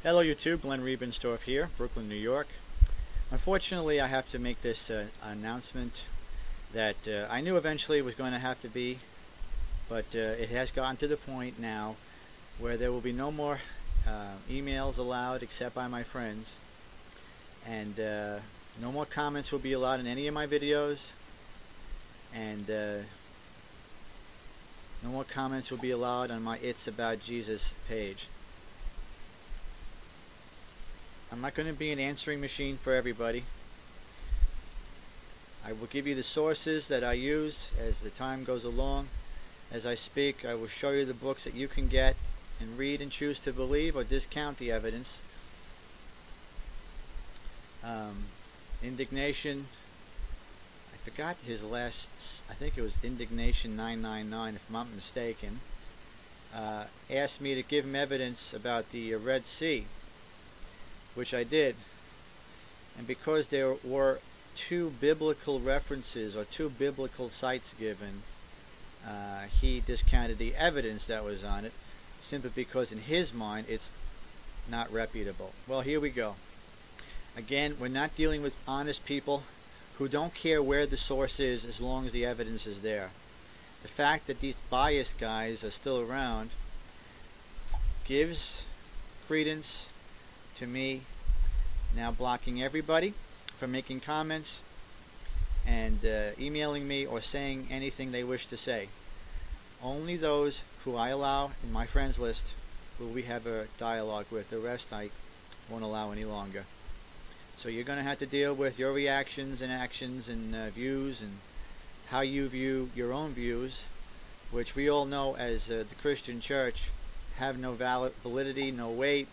Hello YouTube, Glenn Riebenstorff here, Brooklyn, New York. Unfortunately, I have to make this announcement that I knew eventually it was going to have to be, but it has gotten to the point now where there will be no more emails allowed except by my friends, and no more comments will be allowed in any of my videos, and no more comments will be allowed on my It's About Jesus page. I'm not going to be an answering machine for everybody. I will give you the sources that I use as the time goes along. As I speak, I will show you the books that you can get and read and choose to believe or discount the evidence. Indignation, I forgot his last, I think it was Indignation 999 if I'm not mistaken, asked me to give him evidence about the Red Sea, which I did, and because there were two biblical references or two biblical sites given, he discounted the evidence that was on it simply because in his mind it's not reputable. Well, here we go. Again, we're not dealing with honest people who don't care where the source is as long as the evidence is there. The fact that these biased guys are still around gives credence to me now blocking everybody from making comments and emailing me or saying anything they wish to say. Only those who I allow in my friends list will we have a dialogue with. The rest I won't allow any longer. So you're going to have to deal with your reactions and actions and views and how you view your own views, which we all know as the Christian church have no validity, no weight.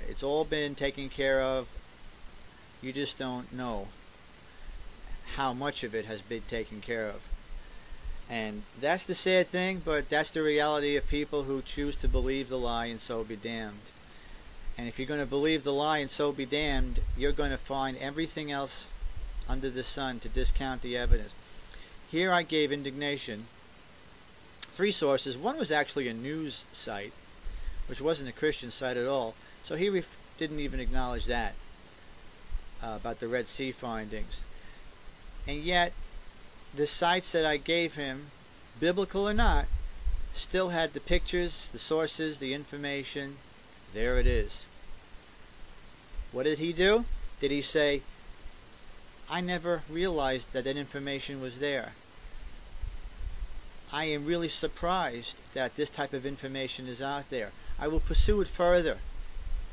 It's all been taken care of. You just don't know how much of it has been taken care of. And that's the sad thing, but that's the reality of people who choose to believe the lie and so be damned. And if you're going to believe the lie and so be damned, you're going to find everything else under the sun to discount the evidence. Here I gave Indignation three sources. One was actually a news site, which wasn't a Christian site at all. So he didn't even acknowledge that about the Red Sea findings. And yet, the sites that I gave him, biblical or not, still had the pictures, the sources, the information. There it is. What did he do? Did he say, I never realized that that information was there? I am really surprised that this type of information is out there. I will pursue it further,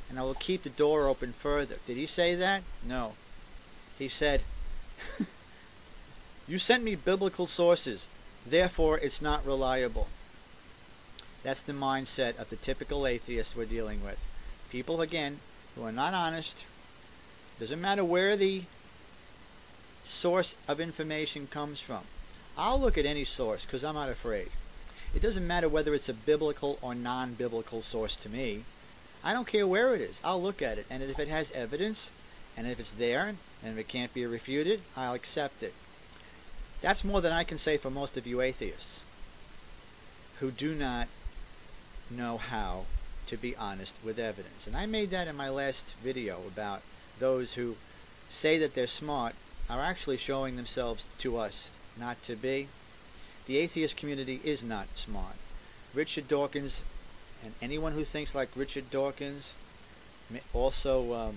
and I will keep the door open further. Did he say that? No. He said, you sent me biblical sources, therefore it's not reliable. That's the mindset of the typical atheist we're dealing with. People, again, who are not honest. Doesn't matter where the source of information comes from. I'll look at any source because I'm not afraid. It doesn't matter whether it's a biblical or non-biblical source to me. I don't care where it is. I'll look at it, and if it has evidence, and if it's there, and if it can't be refuted, I'll accept it. That's more than I can say for most of you atheists who do not know how to be honest with evidence. And I made that in my last video about those who say that they're smart are actually showing themselves to us not to be. The atheist community is not smart. Richard Dawkins and anyone who thinks like Richard Dawkins, also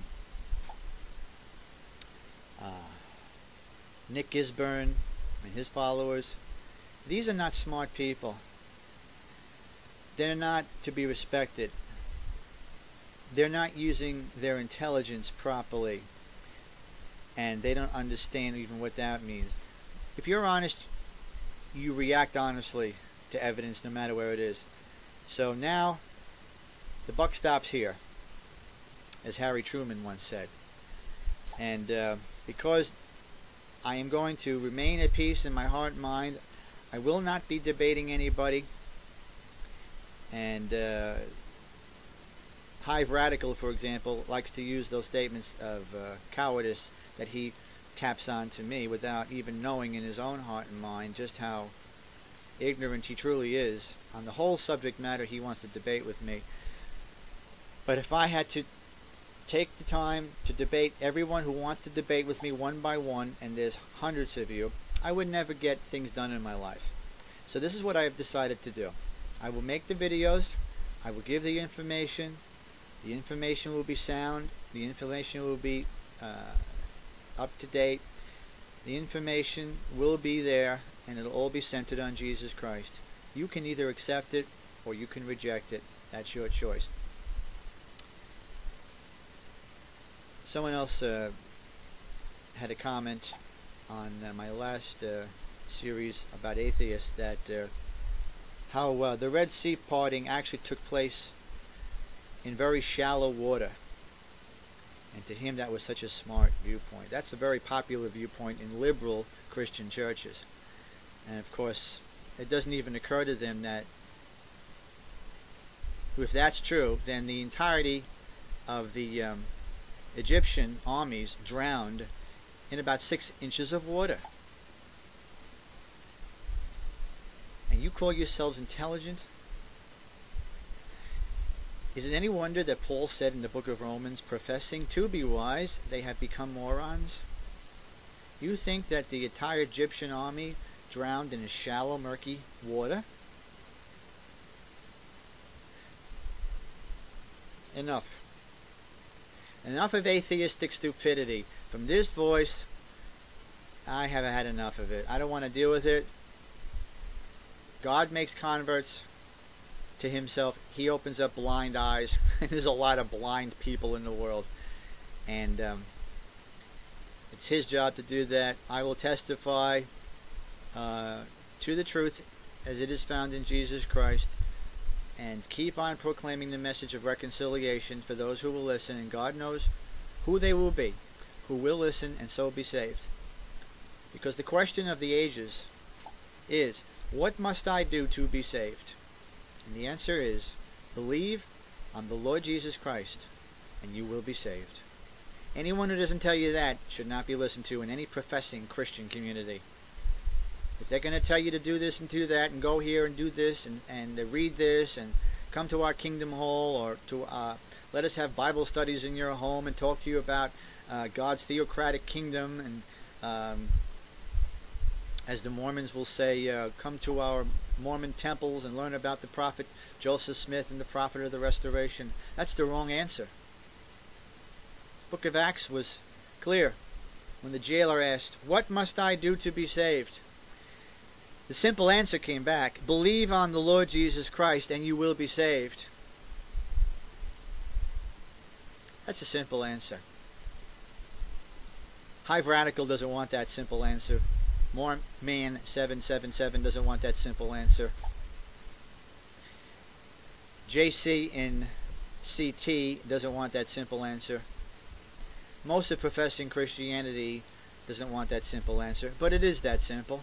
Nick Gisburn and his followers, these are not smart people. They're not to be respected. They're not using their intelligence properly, and they don't understand even what that means. If you're honest, you react honestly to evidence no matter where it is. So now the buck stops here, as Harry Truman once said. And because I am going to remain at peace in my heart and mind, I will not be debating anybody. And Hive Radical, for example, likes to use those statements of cowardice that he taps on to me without even knowing in his own heart and mind just how ignorant he truly is on the whole subject matter he wants to debate with me. But if I had to take the time to debate everyone who wants to debate with me one by one, and there's hundreds of you, I would never get things done in my life. So this is what I have decided to do. I will make the videos, I will give the information will be sound, the information will be up to date, the information will be there, and it'll all be centered on Jesus Christ. You can either accept it or you can reject it. That's your choice. Someone else had a comment on my last series about atheists, that how the Red Sea parting actually took place in very shallow water, and to him that was such a smart viewpoint. That's a very popular viewpoint in liberal Christian churches, and of course it doesn't even occur to them that if that's true, then the entirety of the Egyptian armies drowned in about 6 inches of water. And you call yourselves intelligent? Is it any wonder that Paul said in the book of Romans, professing to be wise, they have become morons? You think that the entire Egyptian army drowned in a shallow, murky water? Enough. Enough of atheistic stupidity. From this voice, I have had enough of it. I don't want to deal with it. God makes converts to himself. He opens up blind eyes. There's a lot of blind people in the world, and it's his job to do that. I will testify to the truth as it is found in Jesus Christ, and keep on proclaiming the message of reconciliation for those who will listen, and God knows who they will be, who will listen and so be saved. Because the question of the ages is, what must I do to be saved? And the answer is, believe on the Lord Jesus Christ, and you will be saved. Anyone who doesn't tell you that should not be listened to in any professing Christian community. If they're going to tell you to do this and do that, and go here and do this, and read this, and come to our Kingdom Hall, or to let us have Bible studies in your home and talk to you about God's theocratic kingdom, and as the Mormons will say, come to our Mormon temples and learn about the prophet Joseph Smith and the prophet of the Restoration. That's the wrong answer. Book of Acts was clear when the jailer asked, what must I do to be saved? The simple answer came back, believe on the Lord Jesus Christ and you will be saved. That's a simple answer. Hive Radical doesn't want that simple answer. Moreman 777 doesn't want that simple answer. JC in CT doesn't want that simple answer. Most of professing Christianity doesn't want that simple answer, but it is that simple.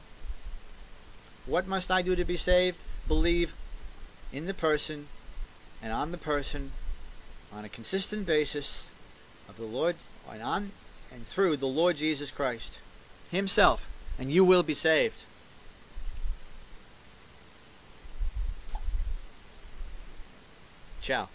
What must I do to be saved? Believe in the person and on the person on a consistent basis of the Lord, and on and through the Lord Jesus Christ himself, and you will be saved. Ciao.